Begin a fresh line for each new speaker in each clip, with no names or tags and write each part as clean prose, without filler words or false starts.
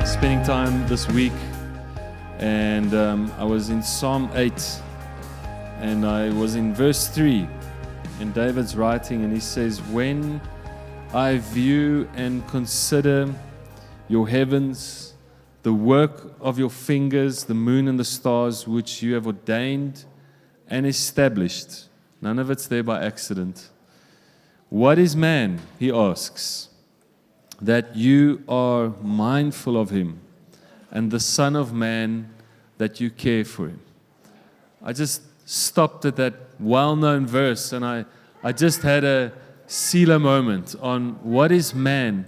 spending time this week, and I was in Psalm 8, and I was in verse 3, and David's writing, and he says, "When I view and consider your heavens, the work of your fingers, the moon and the stars, which you have ordained and established." None of it's there by accident. "What is man," he asks, "that you are mindful of him, and the Son of Man that you care for him?" I just stopped at that well-known verse, and I just had a Selah moment on what is man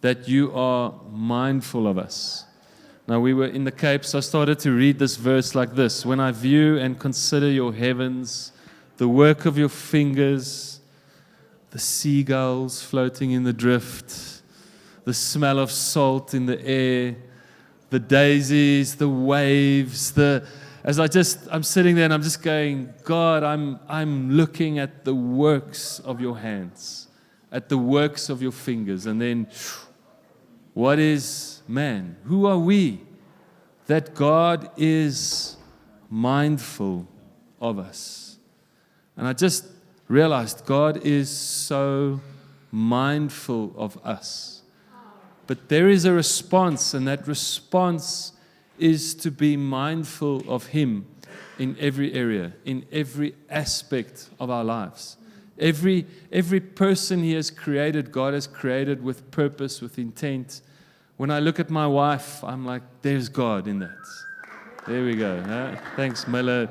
that you are mindful of us. Now, we were in the Cape, so I started to read this verse like this: "When I view and consider your heavens, the work of your fingers, the seagulls floating in the drift, the smell of salt in the air, the daisies, the waves, I'm sitting there and I'm just going, God, I'm looking at the works of your hands, at the works of your fingers. And then, what is man? Who are we that God is mindful of us?" And I just realized God is so mindful of us. But there is a response, and that response is to be mindful of Him in every area, in every aspect of our lives. Every person He has created, God has created with purpose, with intent. When I look at my wife, I'm like, there's God in that. There we go. Huh? Thanks, Miller.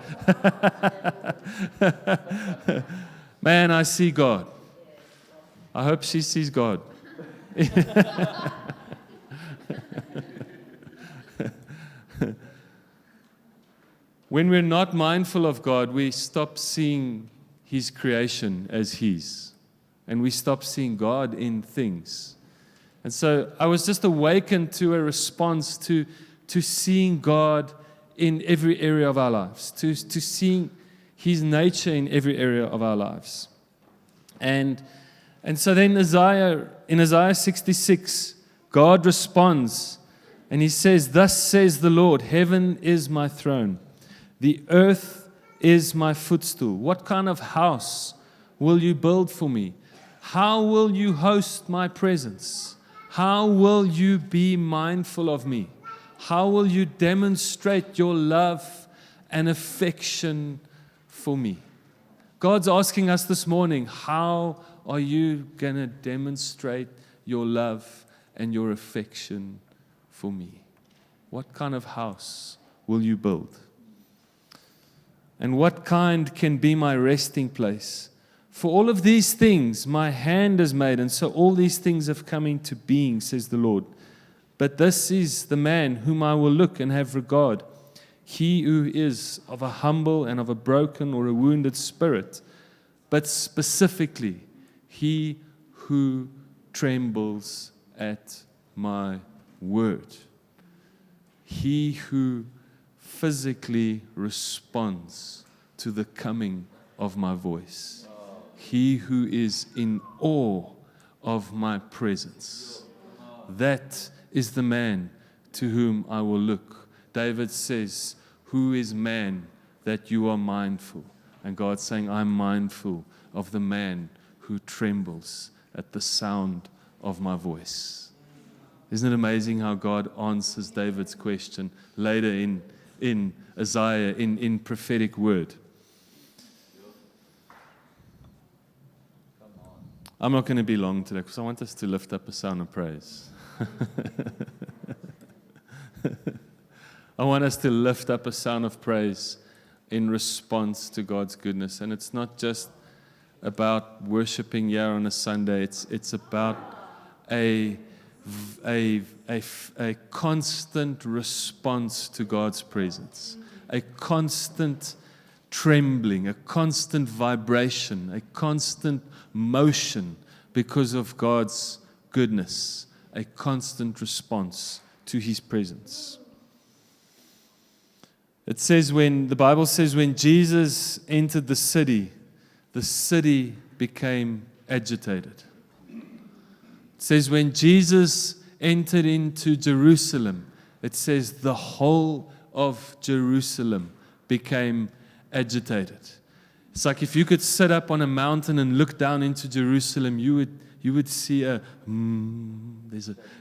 Man, I see God. I hope she sees God. When we're not mindful of God, we stop seeing His creation as His, and we stop seeing God in things. And so I was just awakened to a response to seeing God in every area of our lives, to seeing His nature in every area of our lives. And so then in Isaiah 66, God responds, and He says, "Thus says the Lord, heaven is my throne, the earth is my footstool. What kind of house will you build for me? How will you host my presence? How will you be mindful of me? How will you demonstrate your love and affection for me?" God's asking us this morning, how are you going to demonstrate your love and your affection for me? What kind of house will you build? And what kind can be my resting place? For all of these things my hand has made, and so all these things have come into being, says the Lord. But this is the man whom I will look and have regard, he who is of a humble and of a broken or a wounded spirit, but specifically, he who trembles at my word. He who physically responds to the coming of my voice. He who is in awe of my presence. That is the man to whom I will look. David says, "Who is man that you are mindful?" And God's saying, I'm mindful of the man who trembles at the sound of my voice. Isn't it amazing how God answers David's question later in Isaiah, in prophetic word? I'm not going to be long today because I want us to lift up a sound of praise. I want us to lift up a sound of praise in response to God's goodness. And it's not just about worshiping here on a Sunday. It's about a constant response to God's presence, a constant trembling, a constant vibration, a constant motion because of God's goodness, a constant response to His presence. It says the Bible says when Jesus entered the city became agitated. It says when Jesus entered into Jerusalem, it says the whole of Jerusalem became agitated. It's like if you could sit up on a mountain and look down into Jerusalem, you would see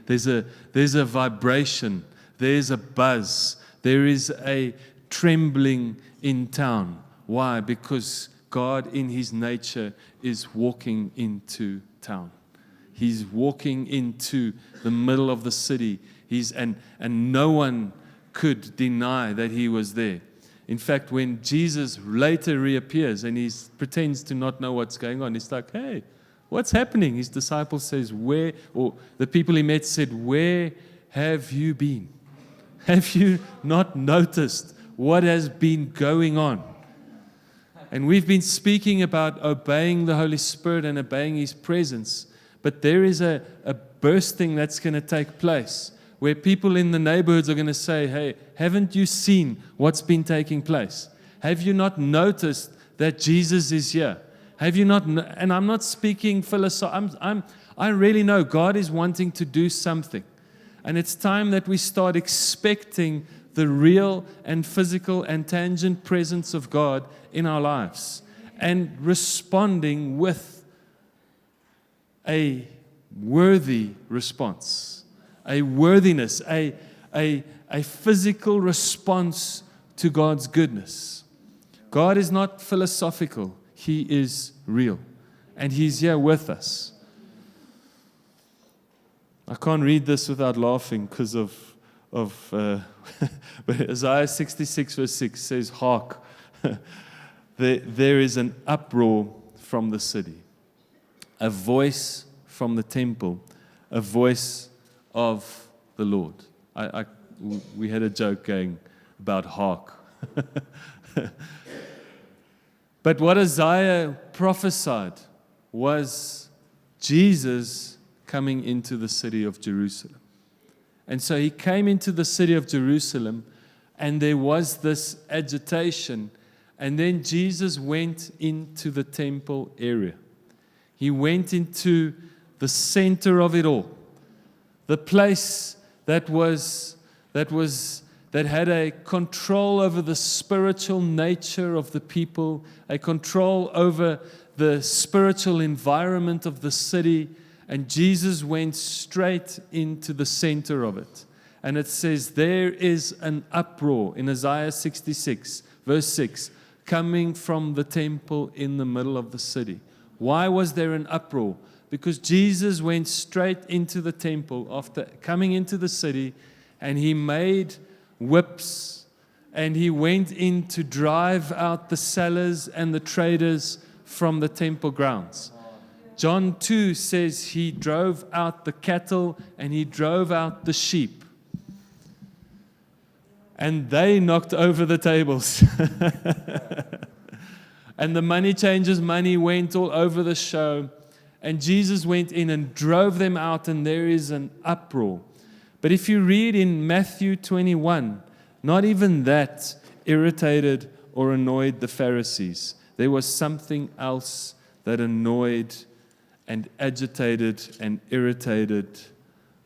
there's a vibration, there's a buzz, there is a trembling in town. Why? Because God in His nature is walking into town. He's walking into the middle of the city. And no one could deny that He was there. In fact, when Jesus later reappears and He pretends to not know what's going on, He's like, hey, what's happening? His disciples says, or the people He met said, where have you been? Have you not noticed what has been going on? And we've been speaking about obeying the Holy Spirit and obeying His presence. But there is a bursting that's going to take place where people in the neighborhoods are going to say, hey, haven't you seen what's been taking place? Have you not noticed that Jesus is here? Have you not? And I'm not speaking philosophy. I really know God is wanting to do something. And it's time that we start expecting the real and physical and tangent presence of God in our lives and responding with a worthy response, a worthiness, a physical response to God's goodness. God is not philosophical. He is real. And He's here with us. I can't read this without laughing because of but Isaiah 66 verse 6 says, hark, there is an uproar from the city, a voice from the temple, a voice of the Lord. We had a joke going about hark. But what Isaiah prophesied was Jesus coming into the city of Jerusalem. And so He came into the city of Jerusalem, and there was this agitation. And then Jesus went into the temple area. He went into the center of it all. The place that had a control over the spiritual nature of the people, a control over the spiritual environment of the city. And Jesus went straight into the center of it. And it says, there is an uproar in Isaiah 66, verse 6, coming from the temple in the middle of the city. Why was there an uproar? Because Jesus went straight into the temple after coming into the city, and He made whips, and He went in to drive out the sellers and the traders from the temple grounds. John 2 says He drove out the cattle and He drove out the sheep. And they knocked over the tables. And the money changers' money went all over the show. And Jesus went in and drove them out, and there is an uproar. But if you read in Matthew 21, not even that irritated or annoyed the Pharisees. There was something else that annoyed and agitated and irritated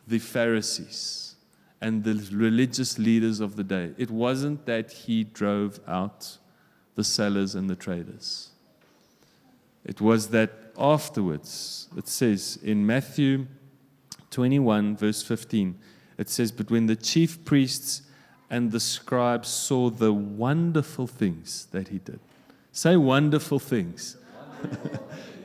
the Pharisees and the religious leaders of the day. It wasn't that He drove out the sellers and the traders. It was that afterwards, it says in Matthew 21, verse 15, it says, but when the chief priests and the scribes saw the wonderful things that He did. Say wonderful things.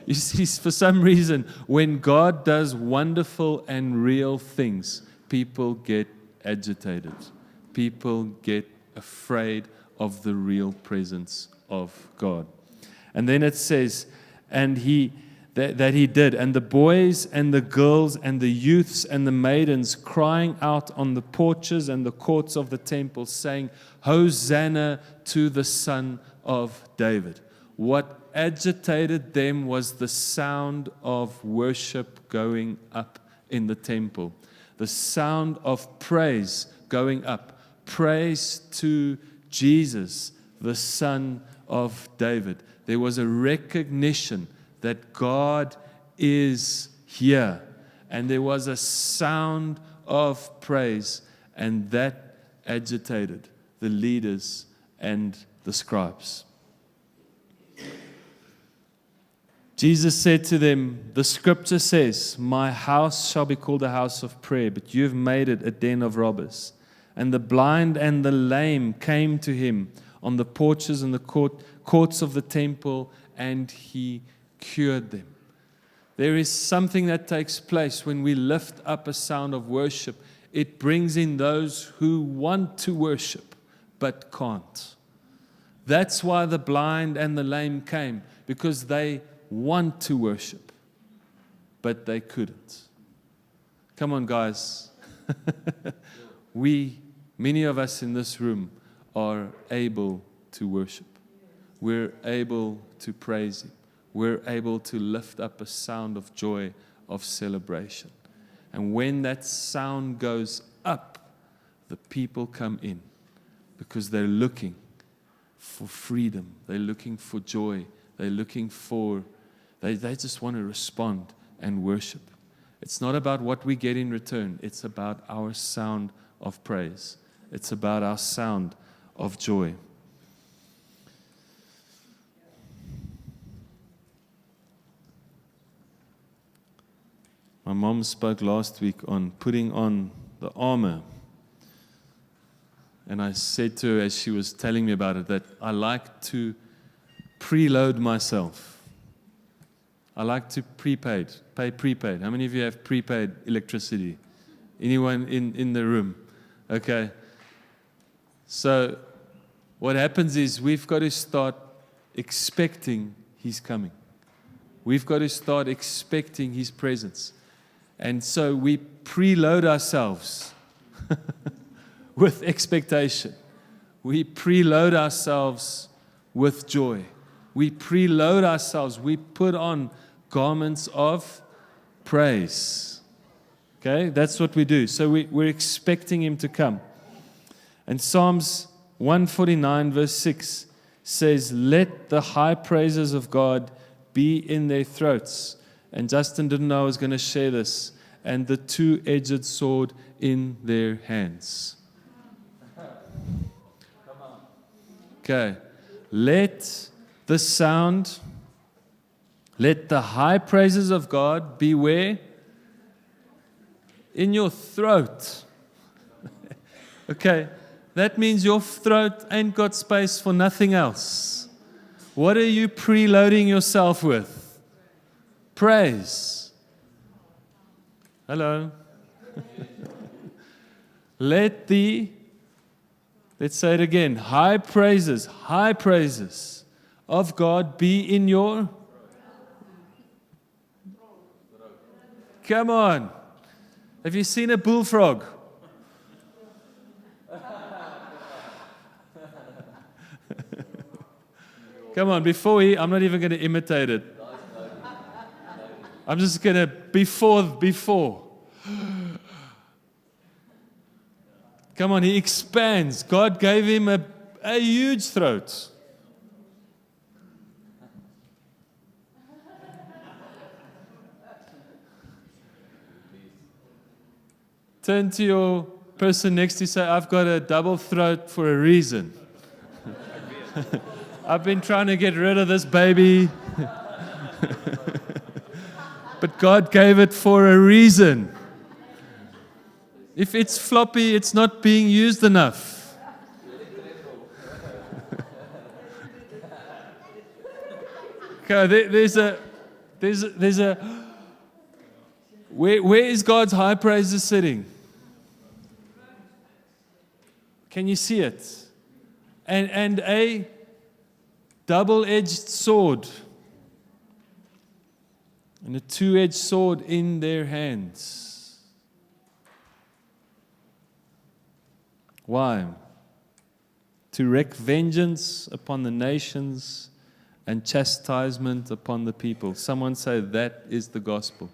You see, for some reason, when God does wonderful and real things, people get agitated. People get afraid of the real presence of God. And then it says, and that He did. And the boys and the girls and the youths and the maidens crying out on the porches and the courts of the temple, saying, Hosanna to the Son of David. What agitated them was the sound of worship going up in the temple. The sound of praise going up. Praise to Jesus, the Son of David. There was a recognition that God is here. And there was a sound of praise, and that agitated the leaders and the scribes. Jesus said to them, the scripture says, my house shall be called a house of prayer, but you've made it a den of robbers. And the blind and the lame came to him on the porches and the courts of the temple, and he cured them. There is something that takes place when we lift up a sound of worship. It brings in those who want to worship but can't. That's why the blind and the lame came, because they want to worship, but they couldn't. Come on, guys. Many of us in this room are able to worship. We're able to praise Him. We're able to lift up a sound of joy, of celebration. And when that sound goes up, the people come in because they're looking for freedom. They're looking for joy. They're looking for, they just want to respond and worship. It's not about what we get in return. It's about our sound of praise. It's about our sound of joy. My mom spoke last week on putting on the armor. And I said to her as she was telling me about it that I like to preload myself. I like to pay prepaid. How many of you have prepaid electricity? Anyone in the room? Okay. So what happens is we've got to start expecting He's coming. We've got to start expecting His presence. And so we preload ourselves with expectation. We preload ourselves with joy. We preload ourselves. We put on garments of praise. Okay, that's what we do. So we're expecting Him to come. And Psalms 149 verse 6 says, let the high praises of God be in their throats. And Justin didn't know I was going to share this. And the two-edged sword in their hands. Okay. Let the high praises of God be where? In your throat. Okay. That means your throat ain't got space for nothing else. What are you preloading yourself with? Praise. Hello. Let's say it again, high praises of God be in your... Come on. Have you seen a bullfrog? Come on, I'm not even going to imitate it. I'm just going to, before. Come on, he expands. God gave him a huge throat. Turn to your person next to you, say, I've got a double throat for a reason. I've been trying to get rid of this baby. But God gave it for a reason. If it's floppy, it's not being used enough. Okay, there's a where is God's high praises sitting? Can you see it? And a double-edged sword. And a two-edged sword in their hands. Why? To wreak vengeance upon the nations and chastisement upon the people. Someone say that is the gospel.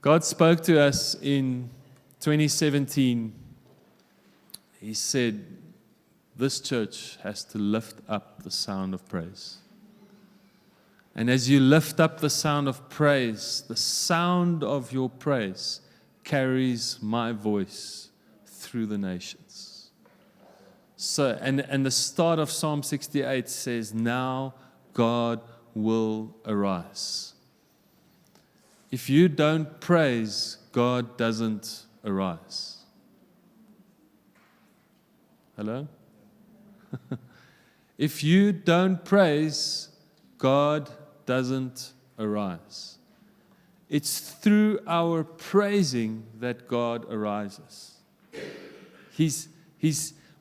God spoke to us in 2017. He said, this church has to lift up the sound of praise. And as you lift up the sound of praise, the sound of your praise carries my voice through the nations. So, and the start of Psalm 68 says, now God will arise. If you don't praise, God doesn't arise. Hello? If you don't praise, God doesn't arise. It's through our praising that God arises.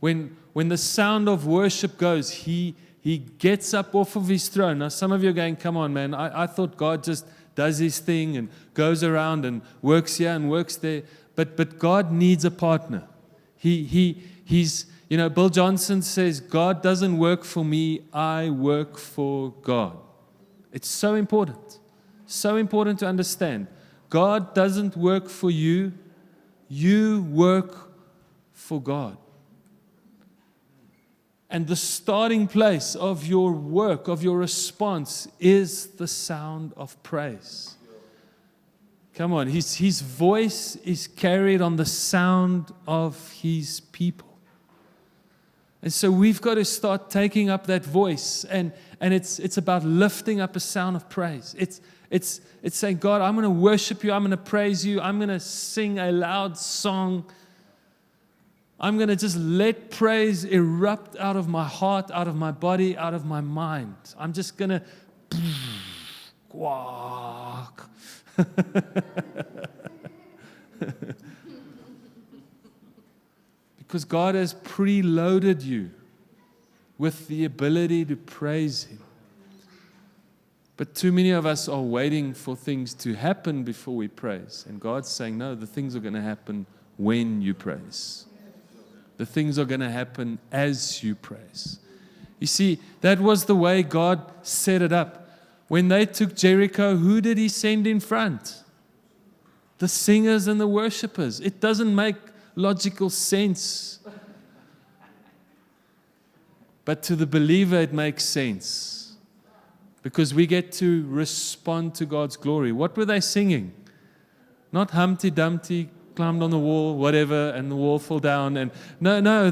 When the sound of worship goes, He gets up off of His throne. Now, some of you are going, come on, man, I thought God just does His thing and goes around and works here and works there. But God needs a partner. He's, Bill Johnson says, God doesn't work for me, I work for God. It's so important to understand. God doesn't work for you, you work for God. And the starting place of your work, of your response, is the sound of praise. Come on, His voice is carried on the sound of His people. And so we've got to start taking up that voice, and it's about lifting up a sound of praise. It's saying, God, I'm going to worship you, I'm going to praise you, I'm going to sing a loud song. I'm going to just let praise erupt out of my heart, out of my body, out of my mind. I'm just going to quack. Because God has preloaded you with the ability to praise Him. But too many of us are waiting for things to happen before we praise. And God's saying, no, the things are going to happen when you praise. The things are going to happen as you praise. You see, that was the way God set it up. When they took Jericho, who did He send in front? The singers and the worshipers. It doesn't make logical sense. But to the believer, it makes sense. Because we get to respond to God's glory. What were they singing? Not Humpty Dumpty climbed on the wall, whatever, and the wall fell down. And no,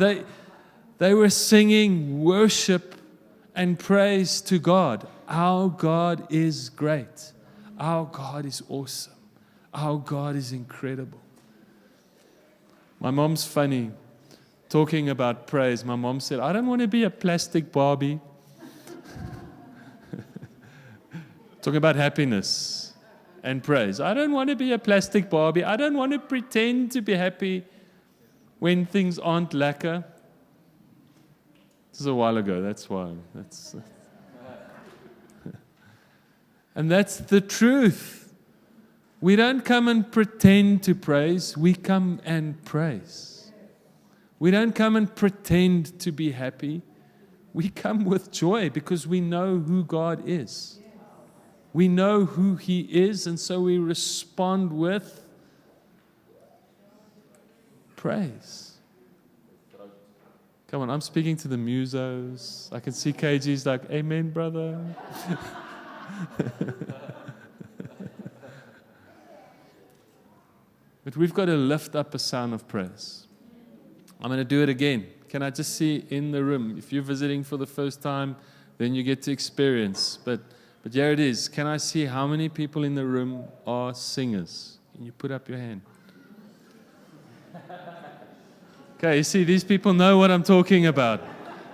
they were singing worship and praise to God. Our God is great. Our God is awesome. Our God is incredible. My mom's funny. Talking about praise, my mom said, I don't want to be a plastic Barbie. Talking about happiness and praise. I don't want to be a plastic Barbie. I don't want to pretend to be happy when things aren't lacquer. This is a while ago, that's why. And that's the truth. We don't come and pretend to praise, we come and praise. We don't come and pretend to be happy. We come with joy because we know who God is. We know who He is, and so we respond with praise. Come on, I'm speaking to the musos. I can see KG's like, amen, brother. But we've got to lift up a sound of praise. I'm going to do it again. Can I just see in the room? If you're visiting for the first time, then you get to experience. But here it is. Can I see how many people in the room are singers? Can you put up your hand? Okay, you see, these people know what I'm talking about.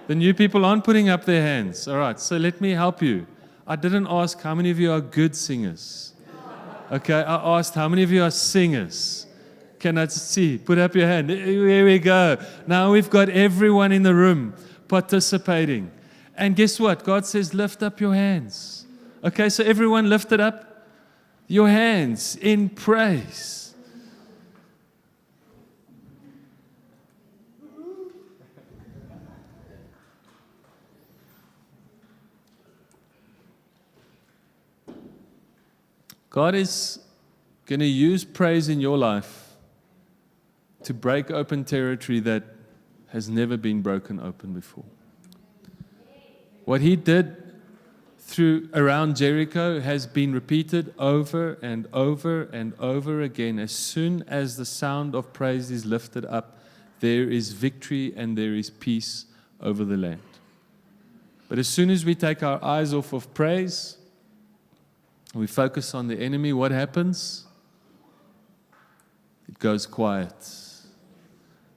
The new people aren't putting up their hands. All right, so let me help you. I didn't ask how many of you are good singers. Okay, I asked how many of you are singers. Can I just see? Put up your hand. Here we go. Now we've got everyone in the room participating. And guess what? God says, lift up your hands. Okay, so everyone lifted up your hands in praise. God is going to use praise in your life to break open territory that has never been broken open before. What He did through around Jericho has been repeated over and over and over again. As soon as the sound of praise is lifted up, there is victory and there is peace over the land. But as soon as we take our eyes off of praise, we focus on the enemy, what happens? It goes quiet.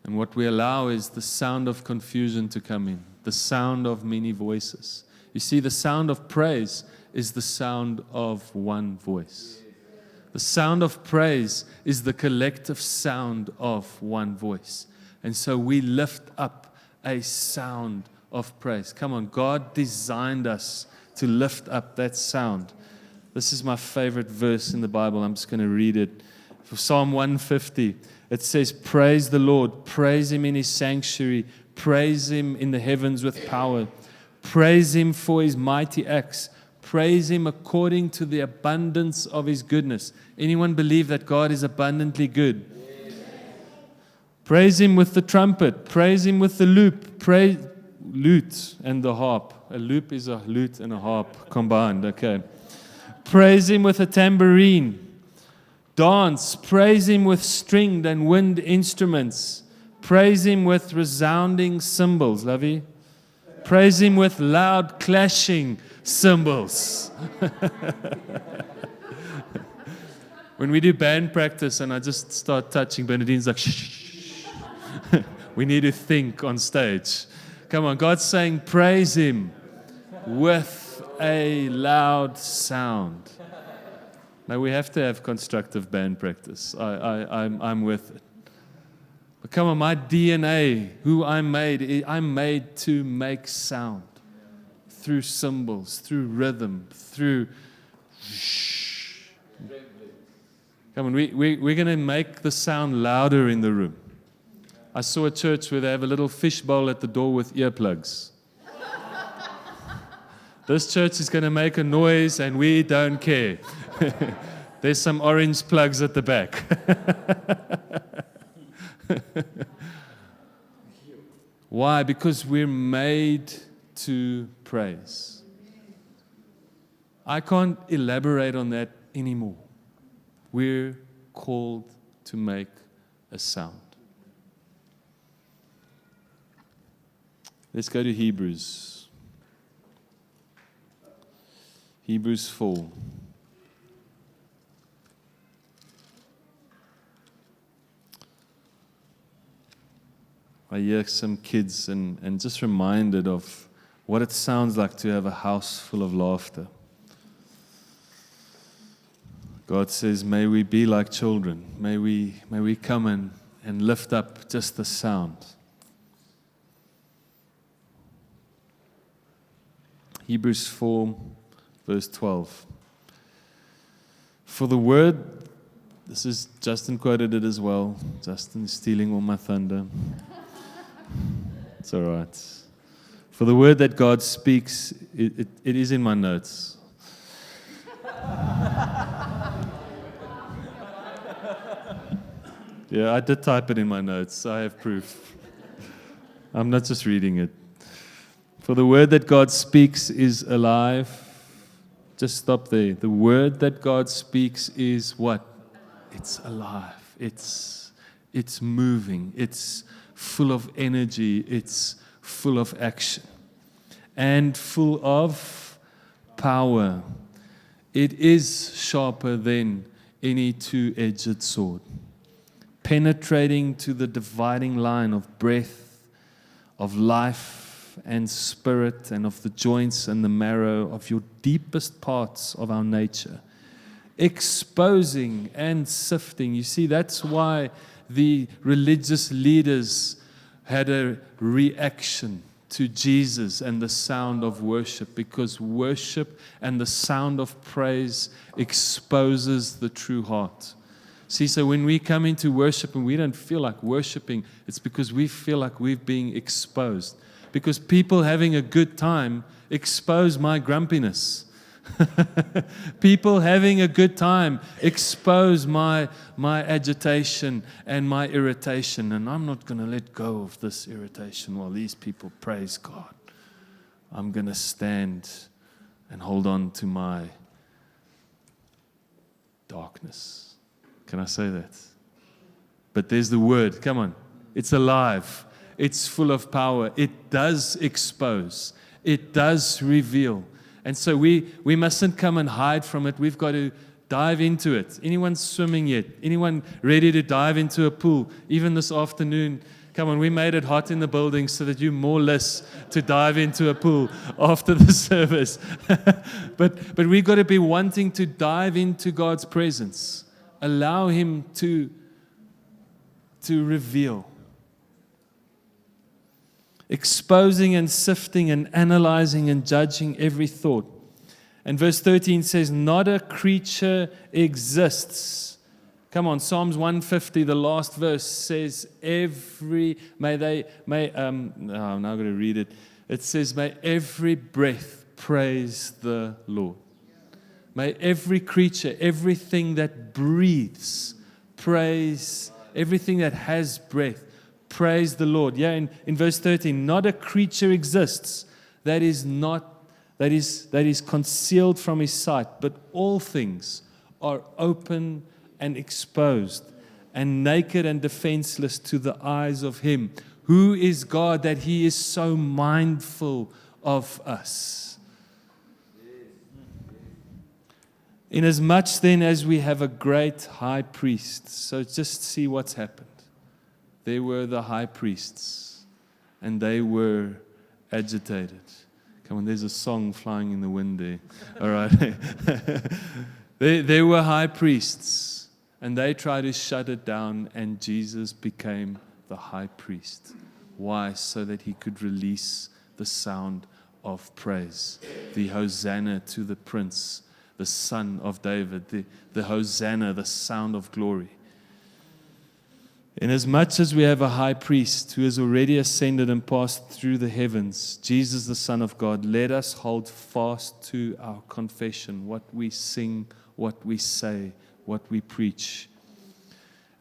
And what we allow is the sound of confusion to come in, the sound of many voices. You see, the sound of praise is the sound of one voice. The sound of praise is the collective sound of one voice. And so we lift up a sound of praise. Come on, God designed us to lift up that sound. This is my favorite verse in the Bible. I'm just going to read it. For Psalm 150, it says, praise the Lord, praise Him in His sanctuary, praise Him in the heavens with power. Praise Him for His mighty acts. Praise Him according to the abundance of His goodness. Anyone believe that God is abundantly good? Yes. Praise Him with the trumpet. Praise Him with the lute and the harp. A loop is a lute and a harp combined. Okay. Praise Him with a tambourine. Dance. Praise Him with stringed and wind instruments. Praise Him with resounding cymbals. Lovey? Praise Him with loud clashing cymbals. When we do band practice and I just start touching, Bernadine's like, shh. We need to think on stage. Come on, God's saying, praise Him with a loud sound. Now we have to have constructive band practice. I'm with it. But come on, my DNA, who I'm made to make sound through cymbals, through rhythm, through shh. Come on, we're going to make the sound louder in the room. I saw a church where they have a little fishbowl at the door with earplugs. This church is going to make a noise and we don't care. There's some orange plugs at the back. Why? Because we're made to praise. I can't elaborate on that anymore. We're called to make a sound. Let's go to Hebrews. Hebrews 4. I hear some kids and just reminded of what it sounds like to have a house full of laughter. God says, may we be like children. May we come and lift up just the sound. Hebrews 4, verse 12. For the word, this is, Justin quoted it as well. Justin is stealing all my thunder. It's all right. For the word that God speaks, it is in my notes. Yeah, I did type it in my notes. I have proof. I'm not just reading it. For the word that God speaks is alive. Just stop there. The word that God speaks is what? It's alive. It's moving. It's full of energy. It's full of action. And full of power. It is sharper than any two-edged sword, penetrating to the dividing line of breath, of life and spirit, and of the joints and the marrow of your deepest parts of our nature, exposing and sifting. You see, that's why the religious leaders had a reaction to Jesus and the sound of worship, because worship and the sound of praise exposes the true heart. See, so when we come into worship and we don't feel like worshiping, it's because we feel like we're being exposed. Because people having a good time expose my grumpiness. People having a good time expose my agitation and my irritation. And I'm not going to let go of this irritation while these people praise God. I'm going to stand and hold on to my darkness. Can I say that? But there's the word. Come on. It's alive. It's full of power. It does expose. It does reveal. And so we mustn't come and hide from it. We've got to dive into it. Anyone swimming yet? Anyone ready to dive into a pool? Even this afternoon. Come on, we made it hot in the building so that you're more or less to dive into a pool after the service. But we've got to be wanting to dive into God's presence. Allow Him to reveal. Exposing and sifting and analyzing and judging every thought. And verse 13 says, not a creature exists. Come on, Psalms 150, the last verse says, I'm now going to read it. It says, may every breath praise the Lord. May every creature, everything that breathes, praise, everything that has breath, praise the Lord. Yeah, in verse 13, not a creature exists that is concealed from His sight, but all things are open and exposed and naked and defenseless to the eyes of Him. Who is God that He is so mindful of us? Inasmuch then as we have a great high priest. So just see what's happened. There were the high priests, and they were agitated. Come on, there's a song flying in the wind there. All right. There were high priests, and they tried to shut it down, and Jesus became the high priest. Why? So that He could release the sound of praise. The Hosanna to the Prince, the Son of David, the Hosanna, the sound of glory. Inasmuch as we have a high priest who has already ascended and passed through the heavens, Jesus the Son of God, let us hold fast to our confession, what we sing, what we say, what we preach.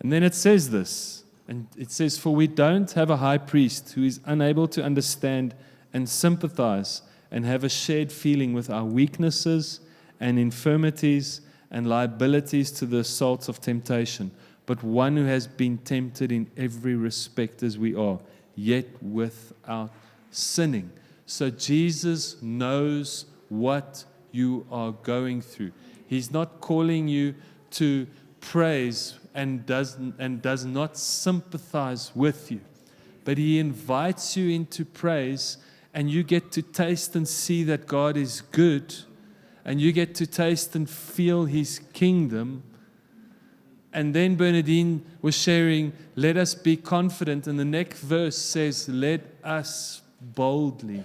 And then it says this, and it says, for we don't have a high priest who is unable to understand and sympathize and have a shared feeling with our weaknesses and infirmities and liabilities to the assaults of temptation, but one who has been tempted in every respect as we are, yet without sinning. So Jesus knows what you are going through. He's not calling you to praise and does not sympathize with you, but He invites you into praise, and you get to taste and see that God is good, and you get to taste and feel His kingdom. And then Bernadine was sharing, let us be confident. And the next verse says, let us boldly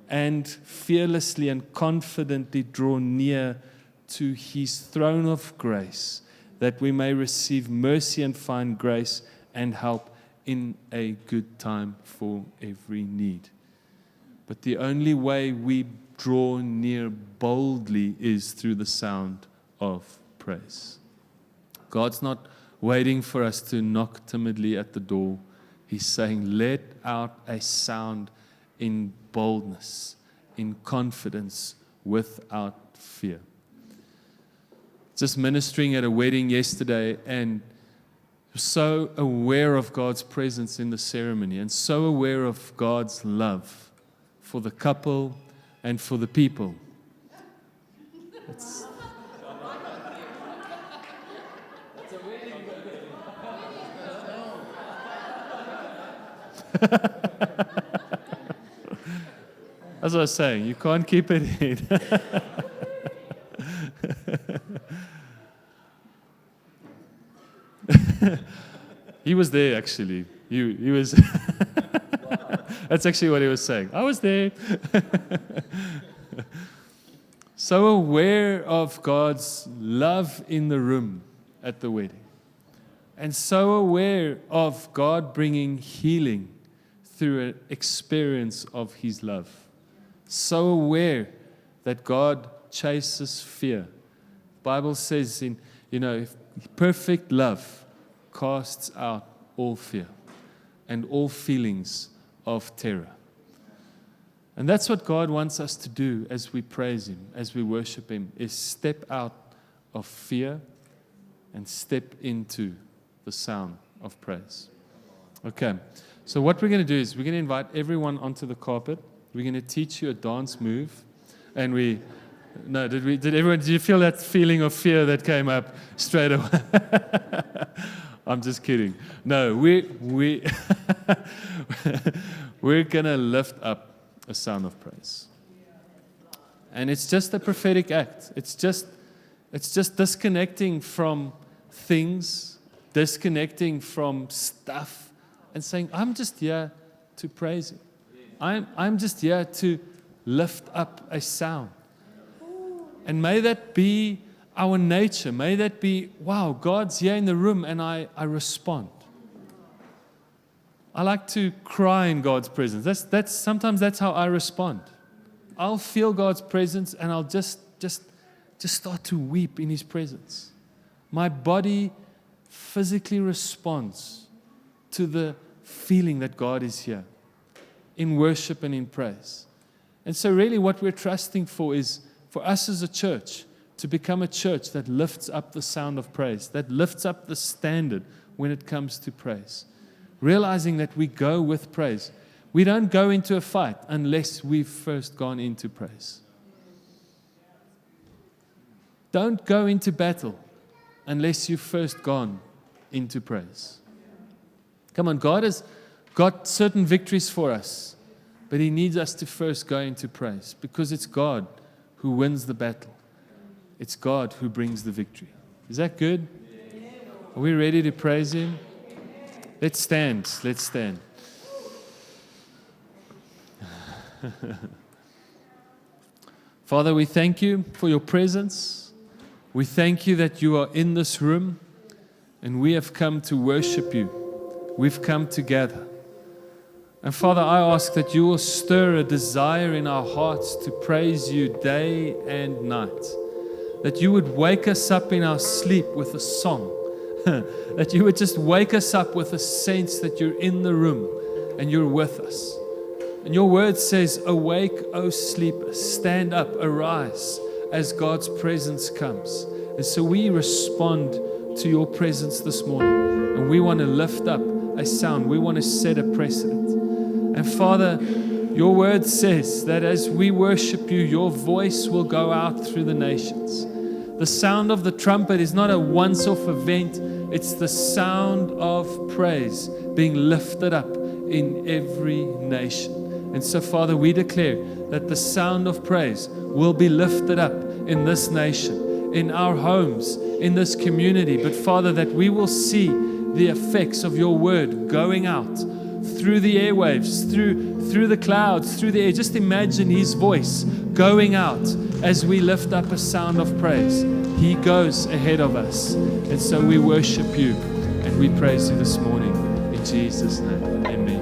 and fearlessly and confidently draw near to His throne of grace, that we may receive mercy and find grace and help in a good time for every need. But the only way we draw near boldly is through the sound of praise. God's not waiting for us to knock timidly at the door. He's saying, let out a sound in boldness, in confidence, without fear. Just ministering at a wedding yesterday, and so aware of God's presence in the ceremony, and so aware of God's love for the couple and for the people. As I was saying, you can't keep it in. He was there, actually. He was. That's actually what he was saying. I was there. So aware of God's love in the room at the wedding. And so aware of God bringing healing through an experience of His love. So aware that God chases fear. The Bible says if perfect love casts out all fear and all feelings of terror. And that's what God wants us to do as we praise Him, as we worship Him, is step out of fear and step into the sound of praise. Okay, so what we're going to do is we're going to invite everyone onto the carpet. We're going to teach you a dance move. And did you feel that feeling of fear that came up straight away? I'm just kidding. No, we're going to lift up a sound of praise. And it's just a prophetic act. It's just disconnecting from things, disconnecting from stuff, and saying, I'm just here to praise Him. I'm just here to lift up a sound. And may that be our nature. May that be, wow, God's here in the room, and I respond. I like to cry in God's presence. Sometimes that's how I respond. I'll feel God's presence, and I'll just start to weep in His presence. My body physically responds to the feeling that God is here in worship and in praise. And so really what we're trusting for is for us as a church to become a church that lifts up the sound of praise, that lifts up the standard when it comes to praise. Realizing that we go with praise. We don't go into a fight unless we've first gone into praise. Don't go into battle unless you've first gone into praise. Come on, God has got certain victories for us, but He needs us to first go into praise because it's God who wins the battle. It's God who brings the victory. Is that good? Are we ready to praise Him? Let's stand. Let's stand. Father, we thank You for Your presence. We thank You that You are in this room, and we have come to worship You. We've come together. And Father, I ask that You will stir a desire in our hearts to praise You day and night. That You would wake us up in our sleep with a song. That You would just wake us up with a sense that You're in the room and You're with us. And Your word says, awake, O sleeper, stand up, arise, as God's presence comes. And so we respond to Your presence this morning. And we want to lift up a sound. We want to set a precedent. And Father, Your word says that as we worship You, Your voice will go out through the nations. The sound of the trumpet is not a once-off event. It's the sound of praise being lifted up in every nation. And so, Father, we declare that the sound of praise will be lifted up in this nation, in our homes, in this community. But, Father, that we will see the effects of Your word going out through the airwaves, through the clouds, through the air. Just imagine His voice going out as we lift up a sound of praise. He goes ahead of us. And so we worship You and we praise You this morning. In Jesus' name, amen.